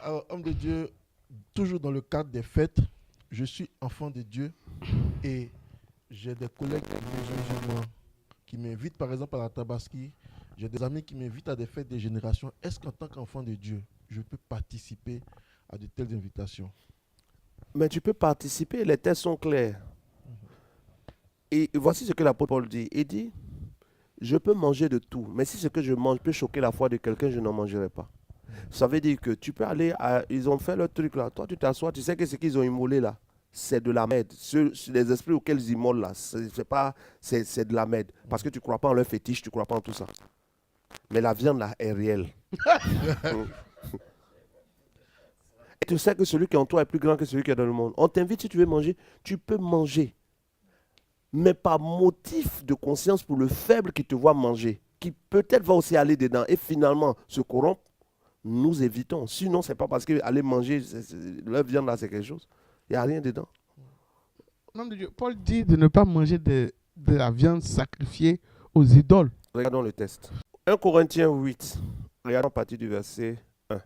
Alors, homme de Dieu, toujours dans le cadre des fêtes, je suis enfant de Dieu et j'ai des collègues musulmans qui m'invitent par exemple à la Tabaski. J'ai des amis qui m'invitent à des fêtes des générations. Est-ce qu'en tant qu'enfant de Dieu, je peux participer à de telles invitations? Mais tu peux participer, les textes sont clairs. Et voici ce que l'apôtre Paul dit. Il dit, je peux manger de tout, mais si ce que je mange peut choquer la foi de quelqu'un, je n'en mangerai pas. Ça veut dire que tu peux aller ils ont fait leur truc là. Toi, tu t'assois, tu sais que ce qu'ils ont immolé là, c'est de la merde. Les esprits auxquels ils immolent là, c'est de la merde. Parce que tu ne crois pas en leur fétiche, tu ne crois pas en tout ça. Mais la viande là est réelle. Et tu sais que celui qui est en toi est plus grand que celui qui est dans le monde. On t'invite, si tu veux manger, tu peux manger. Mais par motif de conscience pour le faible qui te voit manger, qui peut-être va aussi aller dedans et finalement se corrompre, nous évitons. Sinon, ce n'est pas parce qu'aller manger, leur viande là, c'est quelque chose. Il n'y a rien dedans. Nom de Dieu, Paul dit de ne pas manger de la viande sacrifiée aux idoles. Regardons le test. 1 Corinthiens 8. Regardons à partir du verset 1.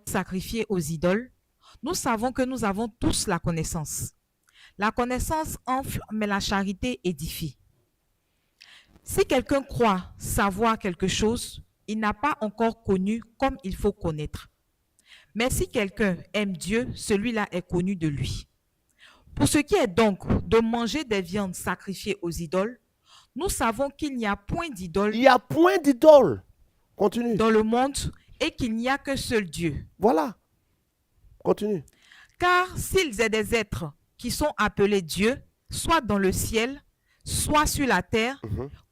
Sacrifiés aux idoles, nous savons que nous avons tous la connaissance. La connaissance enfle, mais la charité édifie. Si quelqu'un croit savoir quelque chose, il n'a pas encore connu comme il faut connaître. Mais si quelqu'un aime Dieu, celui-là est connu de lui. Pour ce qui est donc de manger des viandes sacrifiées aux idoles, nous savons qu'il n'y a point d'idole. Il n'y a point d'idole. Continue. Dans le monde et qu'il n'y a qu'un seul Dieu. Voilà. Continue. Car s'ils est des êtres qui sont appelés Dieu, soit dans le ciel, soit sur la terre,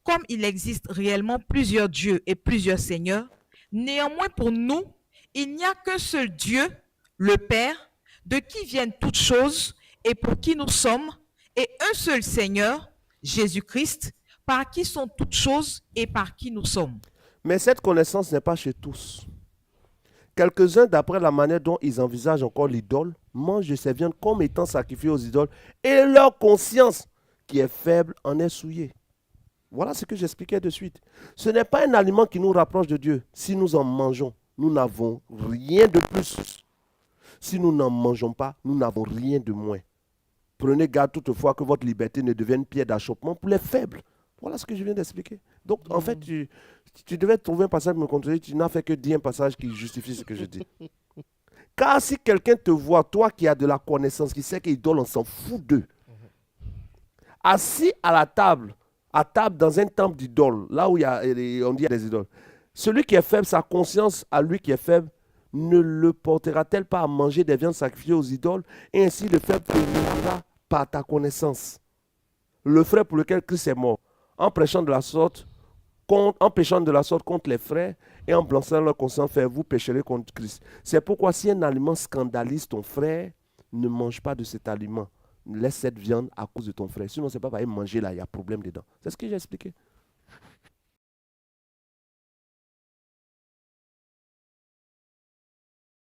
comme il existe réellement plusieurs dieux et plusieurs seigneurs, néanmoins pour nous, il n'y a qu'un seul Dieu, le Père, de qui viennent toutes choses et pour qui nous sommes, et un seul Seigneur, Jésus-Christ, par qui sont toutes choses et par qui nous sommes. Mais cette connaissance n'est pas chez tous. Quelques-uns, d'après la manière dont ils envisagent encore l'idole, mangent de ces viandes comme étant sacrifiées aux idoles et leur conscience, qui est faible, en est souillée. Voilà ce que j'expliquais de suite. Ce n'est pas un aliment qui nous rapproche de Dieu. Si nous en mangeons, nous n'avons rien de plus. Si nous n'en mangeons pas, nous n'avons rien de moins. Prenez garde toutefois que votre liberté ne devienne pierre d'achoppement pour les faibles. Voilà ce que je viens d'expliquer. Donc, en fait, tu devais trouver un passage pour me contredire. Tu n'as fait que dire un passage qui justifie ce que je dis. Car si quelqu'un te voit, toi qui as de la connaissance, qui sait qu'idole, on s'en fout d'eux, assis à table dans un temple d'idole, là où on dit des idoles, celui qui est faible, sa conscience à lui qui est faible, ne le portera-t-elle pas à manger des viandes sacrifiées aux idoles, et ainsi le faible péririra par ta connaissance. Le frère pour lequel Christ est mort, en péchant de la sorte contre les frères et en blanchissant leur conscience, vous pécherez contre Christ. C'est pourquoi si un aliment scandalise ton frère, ne mange pas de cet aliment. Laisse cette viande à cause de ton frère. Sinon, ce n'est pas manger là, il y a problème dedans. C'est ce que j'ai expliqué.